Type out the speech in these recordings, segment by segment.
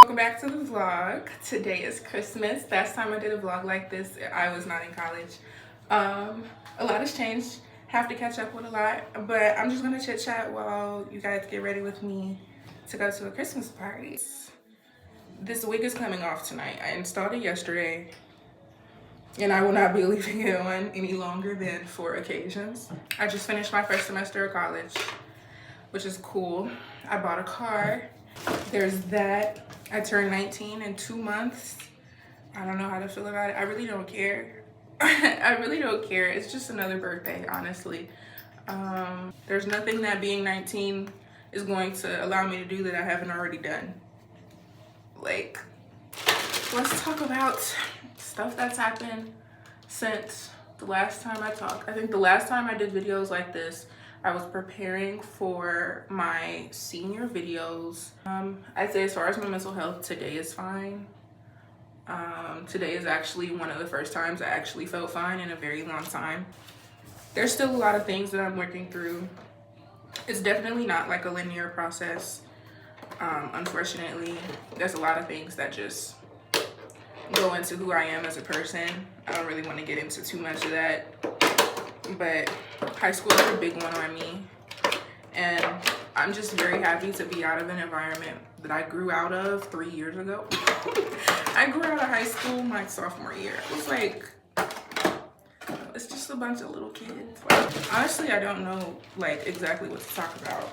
Welcome back to the vlog. Today is Christmas. Last time I did a vlog like this, I was not in college. A lot has changed. Have to catch up with a lot, but I'm just gonna chit chat while you guys get ready with me to go to a Christmas party. This wig is coming off tonight. I installed it yesterday, and I will not be leaving it on any longer than 4 occasions. I just finished my first semester of college, which is cool. I bought a car. There's that. I turned 19 in 2 months. I don't know how to feel about it. I really don't care. I really don't care. It's just another birthday, honestly. There's nothing that being 19 is going to allow me to do that I haven't already done. Like, let's talk about stuff that's happened since the last time I talked. I think the last time I did videos like this, I was preparing for my senior videos. I'd say as far as my mental health, today is fine. Today is actually one of the first times I actually felt fine in a very long time. There's still a lot of things that I'm working through. It's definitely not like a linear process. Unfortunately, there's a lot of things that just go into who I am as a person. I don't really want to get into too much of that. But high school is a big one on me, and I'm just very happy to be out of an environment that I grew out of 3 years ago. I grew out of high school my sophomore year. It was like, it's just a bunch of little kids. Like, honestly, I don't know like exactly what to talk about.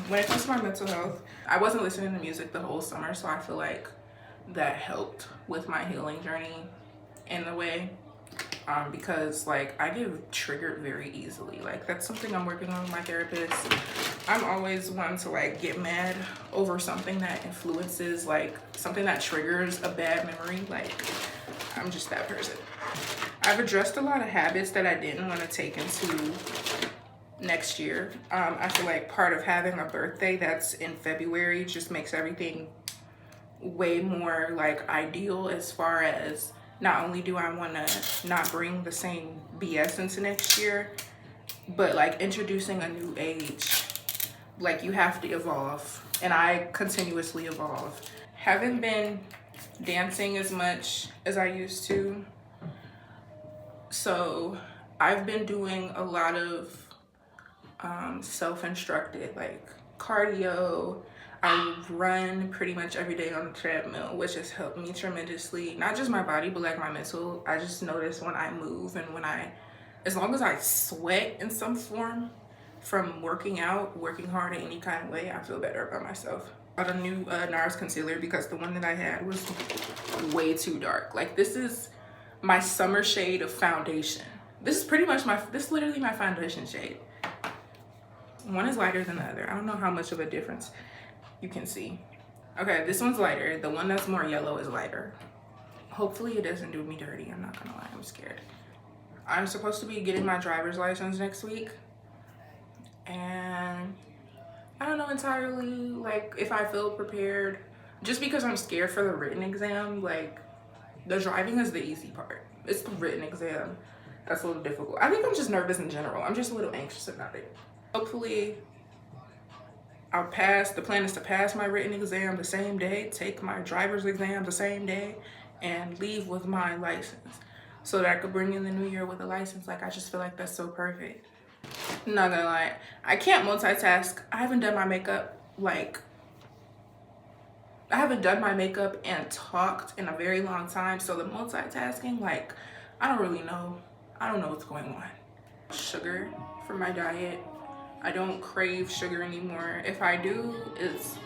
When it comes to my mental health, I wasn't listening to music the whole summer, so I feel like that helped with my healing journey in a way. Because like I get triggered very easily. Like that's something I'm working on with my therapist. I'm always one to like get mad over something that influences, like something that triggers a bad memory. Like I'm just that person. I've addressed a lot of habits that I didn't want to take into next year. I feel like part of having a birthday that's in February just makes everything way more like ideal, as far as not only do I want to not bring the same BS into next year, but like introducing a new age. Like you have to evolve, and I continuously evolve. Haven't been dancing as much as I used to, so I've been doing a lot of self-instructed like cardio. I run pretty much every day on the treadmill, which has helped me tremendously. Not just my body, but like my mental. I just notice when I move and as long as I sweat in some form from working out, working hard in any kind of way, I feel better about myself. I got a new NARS concealer because the one that I had was way too dark. Like this is my summer shade of foundation. This is pretty much this is literally my foundation shade. One is lighter than the other. I don't know how much of a difference you can see. Okay, this one's lighter. The one that's more yellow is lighter. Hopefully it doesn't do me dirty. I'm not gonna lie, I'm scared. I'm supposed to be getting my driver's license next week, and I don't know entirely like if I feel prepared, just because I'm scared for the written exam. Like the driving is the easy part. It's the written exam that's a little difficult. I think I'm just nervous in general. I'm just a little anxious about it. Hopefully I'll pass. The plan is to pass my written exam the same day, take my driver's exam the same day, and leave with my license so that I could bring in the new year with a license. Like I just feel like that's so perfect. I'm not gonna lie, I can't multitask. I haven't done my makeup and talked in a very long time, so the multitasking, like I don't really know. I don't know what's going on. Sugar for my diet. I don't crave sugar anymore. If I do, it's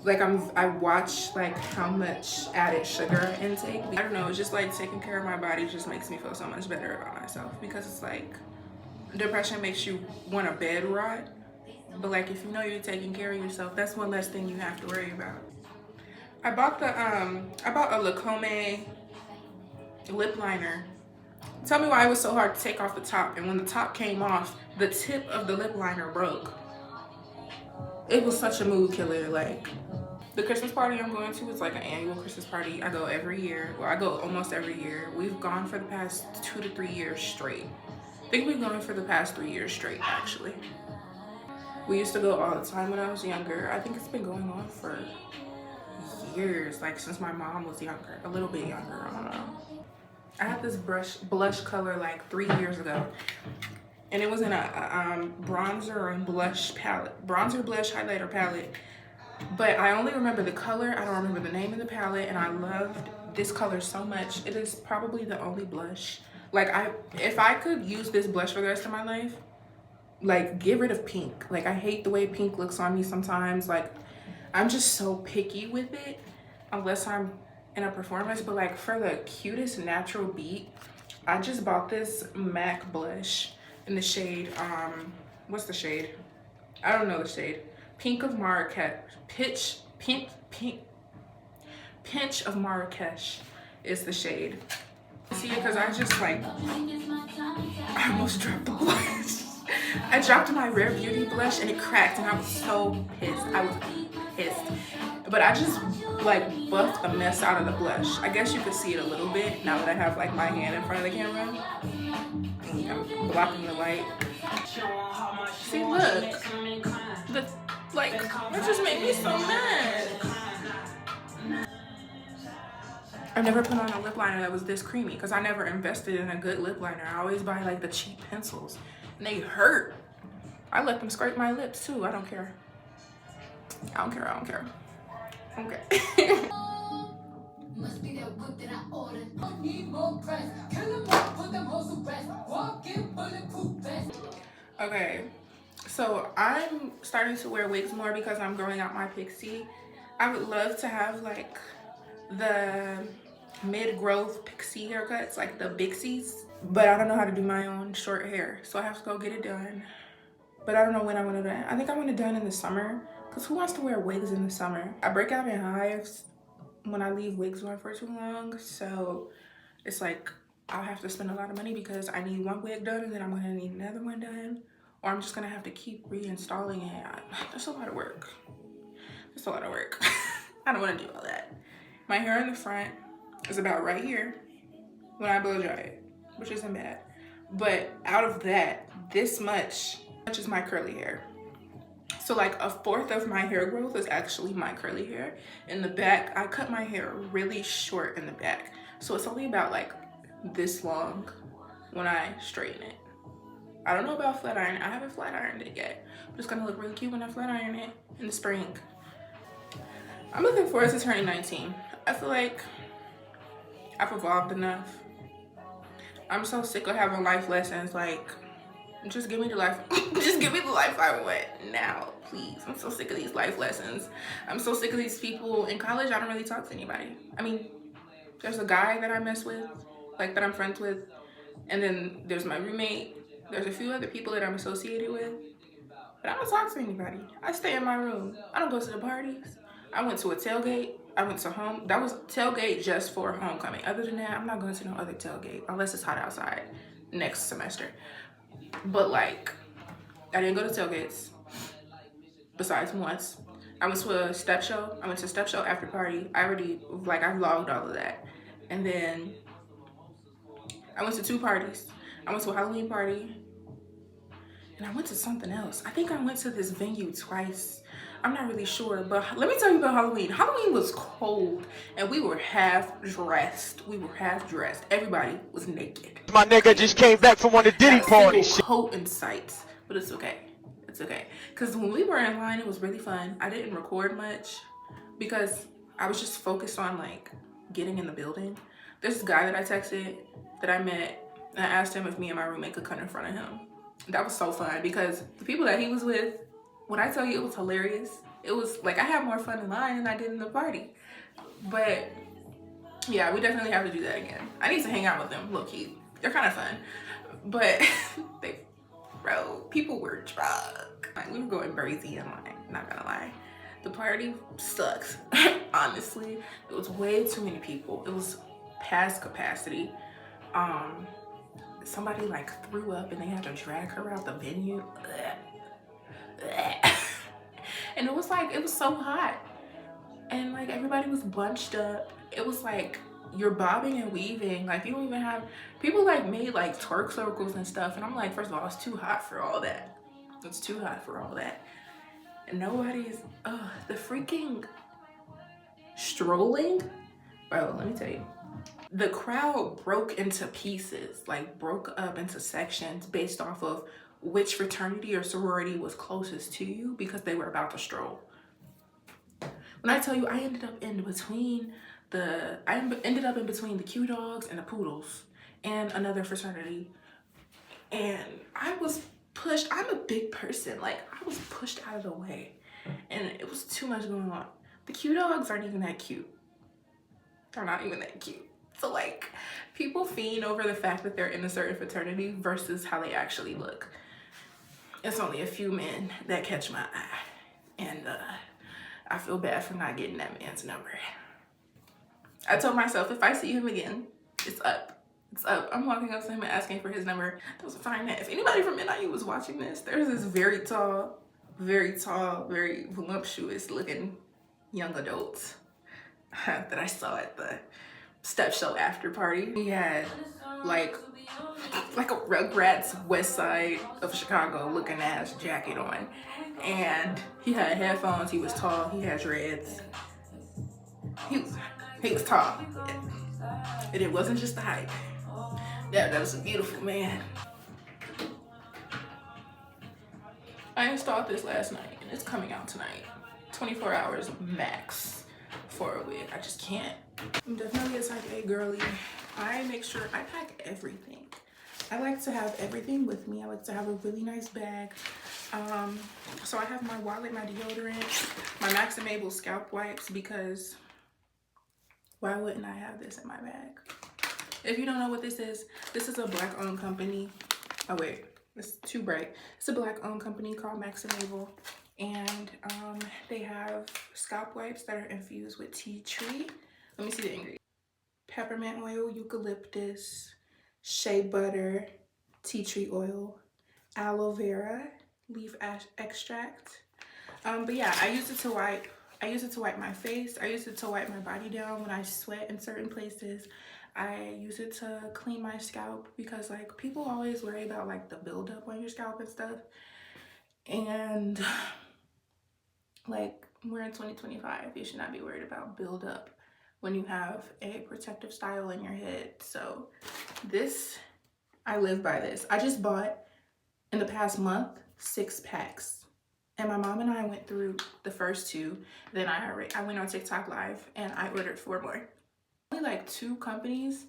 like I watch like how much added sugar intake. I don't know, it's just like taking care of my body just makes me feel so much better about myself, because it's like depression makes you want to bed rot, but like if you know you're taking care of yourself, that's one less thing you have to worry about. I bought a Lacome lip liner. Tell me why it was so hard to take off the top, and when the top came off, the tip of the lip liner broke. It was such a mood killer. Like the Christmas party I'm going to is like an annual Christmas party. I go every year. Well, I go almost every year. We've gone for the past 2 to 3 years straight. I think we've gone for the past 3 years straight, actually. We used to go all the time when I was younger. I think it's been going on for years, like since my mom was younger, a little bit younger, I don't know. I had this blush color like 3 years ago, and it was in a bronzer and blush palette, bronzer blush highlighter palette. But I only remember the color. I don't remember the name of the palette, and I loved this color so much. It is probably the only blush. Like if I could use this blush for the rest of my life, like get rid of pink. Like I hate the way pink looks on me sometimes. Like I'm just so picky with it unless I'm in a performance. But like for the cutest natural beat, I just bought this MAC blush in the shade, what's the shade? I don't know the shade. Pink of Marrakesh, Pinch of Marrakesh is the shade. See, because I just like, I almost dropped the blush. I dropped my Rare Beauty blush and it cracked and I was so pissed. I was pissed. But I just like buffed the mess out of the blush. I guess you could see it a little bit now that I have like my hand in front of the camera. I'm blocking the light. See, look. Like, that just made me so mad. I never put on a lip liner that was this creamy because I never invested in a good lip liner. I always buy like the cheap pencils and they hurt. I let them scrape my lips too. I don't care. I don't care. I don't care. Okay. Must be that whip that I ordered. I need more press. Kill them all, put them hoes to rest. Walk in bulletproof vest. Okay. So I'm starting to wear wigs more because I'm growing out my pixie. I would love to have like the mid-growth pixie haircuts, like the bixies, but I don't know how to do my own short hair, so I have to go get it done. But I don't know when I want it done. I think I want it done in the summer, because who wants to wear wigs in the summer? I break out in hives when I leave wigs on for too long, so it's like I'll have to spend a lot of money because I need one wig done and then I'm gonna need another one done, or I'm just gonna have to keep reinstalling it. That's a lot of work. That's a lot of work. I don't want to do all that. My hair in the front is about right here when I blow dry it, which isn't bad. But out of that, this much is my curly hair. So like 1/4 of my hair growth is actually my curly hair. In the back, I cut my hair really short in the back. So it's only about like this long when I straighten it. I don't know about flat iron. I haven't flat ironed it yet. But it's gonna look really cute when I flat iron it in the spring. I'm looking forward to turning 19. I feel like I've evolved enough. I'm so sick of having life lessons. Like, just give me the life. Just give me the life I want now, please. I'm so sick of these life lessons. I'm so sick of these people in college. I don't really talk to anybody. I mean, there's a guy that I mess with, like that I'm friends with, and then there's my roommate. There's a few other people that I'm associated with, but I don't talk to anybody. I stay in my room. I don't go to the parties. I went to a tailgate. I went to home. That was tailgate just for homecoming. Other than that, I'm not going to no other tailgate unless it's hot outside next semester. But like, I didn't go to tailgates besides once. I went to a step show. I went to a step show after party. I vlogged all of that. And then I went to 2 parties. I went to a Halloween party. And I went to something else. I think I went to this venue twice. I'm not really sure, but let me tell you about Halloween. Halloween was cold and we were half dressed. Everybody was naked. My nigga just came back from one of the Diddy parties. Coat in sight, but it's okay. It's okay. Because when we were in line, it was really fun. I didn't record much because I was just focused on like getting in the building. This guy that I texted that I met, and I asked him if me and my roommate could cut in front of him. That was so fun because the people that he was with, when I tell you it was hilarious, it was like I had more fun in line than I did in the party. But yeah, we definitely have to do that again. I need to hang out with them, low key. They're kind of fun. But people were drunk. Like, we were going crazy in line, not gonna lie. The party sucks, honestly. It was way too many people. It was past capacity. Somebody like threw up and they had to drag her out the venue. And it was so hot. And like everybody was bunched up. It was like you're bobbing and weaving. Like you don't even have, people like made like twerk circles and stuff. And I'm like, first of all, it's too hot for all that. It's too hot for all that. And nobody's, the freaking strolling, bro, let me tell you. The crowd broke into pieces, like broke up into sections based off of which fraternity or sorority was closest to you because they were about to stroll. When I tell you, I ended up in between the Q Dogs and the Poodles and another fraternity, and I was pushed. I'm a big person, like I was pushed out of the way, and it was too much going on. The Q Dogs aren't even that cute. They're not even that cute. So like, people fiend over the fact that they're in a certain fraternity versus how they actually look. It's only a few men that catch my eye, and I feel bad for not getting that man's number. I told myself if I see him again, it's up. It's up. I'm walking up to him and asking for his number. That was a fine man. If anybody from NIU was watching this, there's this very tall, very voluptuous looking young adult that I saw at the step show after party. He had like a Rugrats West Side of Chicago looking ass jacket on, and he had headphones. He was tall. He had dreads. He was tall, and it wasn't just the height. Yeah, that was a beautiful man. I installed this last night, and it's coming out tonight. 24 hours max for a wig. I just can't. I'm definitely a type A girly. I make sure I pack everything. I like to have everything with me. I like to have a really nice bag. So I have my wallet, my deodorant, my Max and Mabel scalp wipes, because why wouldn't I have this in my bag? If you don't know what this is a black owned company. Oh wait, it's too bright. It's a black owned company called Max and Mabel. And they have scalp wipes that are infused with tea tree. Let me see the ingredients. Peppermint oil, eucalyptus, shea butter, tea tree oil, aloe vera, leaf extract. But yeah, I use it to wipe my face. I use it to wipe my body down when I sweat in certain places. I use it to clean my scalp, because like people always worry about like the buildup on your scalp and stuff. And like, we're in 2025, you should not be worried about buildup when you have a protective style in your head. So this, I live by this. I just bought, in the past month, 6 packs. And my mom and I went through the first 2. Then I went on TikTok Live and I ordered 4 more. Only like 2 companies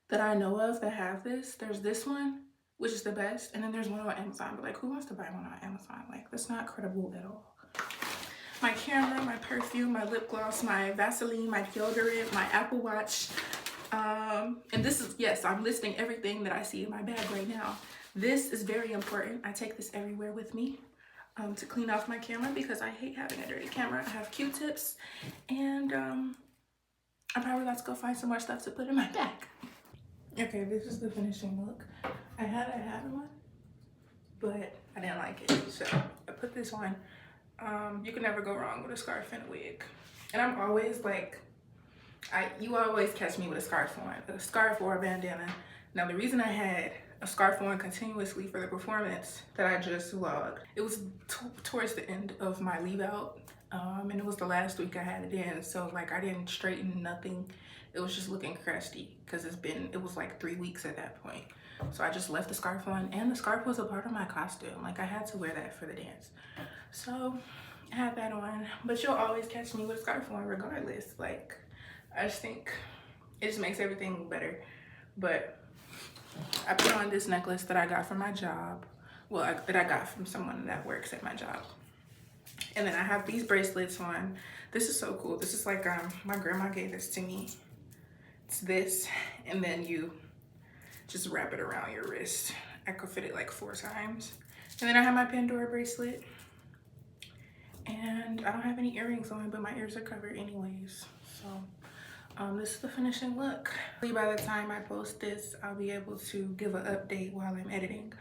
that I know of that have this. There's this one, which is the best, and then there's one on Amazon. But like, who wants to buy one on Amazon? Like, that's not credible at all. My camera, my perfume, my lip gloss, my Vaseline, my deodorant, my Apple Watch. And this is, yes, I'm listing everything that I see in my bag right now. This is very important. I take this everywhere with me to clean off my camera, because I hate having a dirty camera. I have Q-tips, and I'm probably about to go find some more stuff to put in my bag. Okay, this is the finishing look. I had a hat on, but I didn't like it, so I put this on. You can never go wrong with a scarf and a wig. And I'm always like, you always catch me with a scarf or a bandana. Now, the reason I had a scarf on continuously for the performance that I just vlogged, it was towards the end of my leave out, and it was the last week I had it in. So like, I didn't straighten nothing. It was just looking crusty, because it was like 3 weeks at that point. So I just left the scarf on, and the scarf was a part of my costume. Like, I had to wear that for the dance. So I had that on, but you'll always catch me with a scarf on regardless. Like, I just think it just makes everything better. But I put on this necklace that I got from my job. Well, that I got from someone that works at my job. And then I have these bracelets on. This is so cool. This is like, my grandma gave this to me. It's this, and then you just wrap it around your wrist. I could fit it like 4 times. And then I have my Pandora bracelet. And I don't have any earrings on, but my ears are covered anyways. So this is the finishing look. By the time I post this, I'll be able to give an update while I'm editing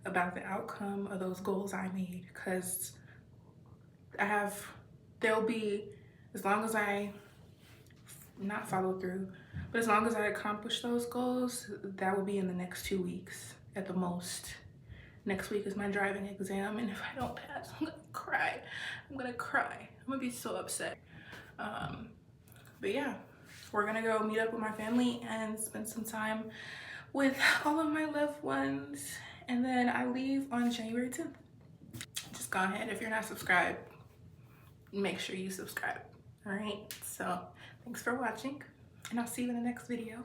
about the outcome of those goals I made, because there'll be, as long as I not follow through, but as long as I accomplish those goals, that will be in the next 2 weeks at the most. Next week is my driving exam, and if I don't pass, I'm gonna cry. I'm gonna be so upset. But yeah, we're gonna go meet up with my family and spend some time with all of my loved ones. And then I leave on January 10th. Just go ahead, if you're not subscribed, make sure you subscribe. All right, so thanks for watching, and I'll see you in the next video.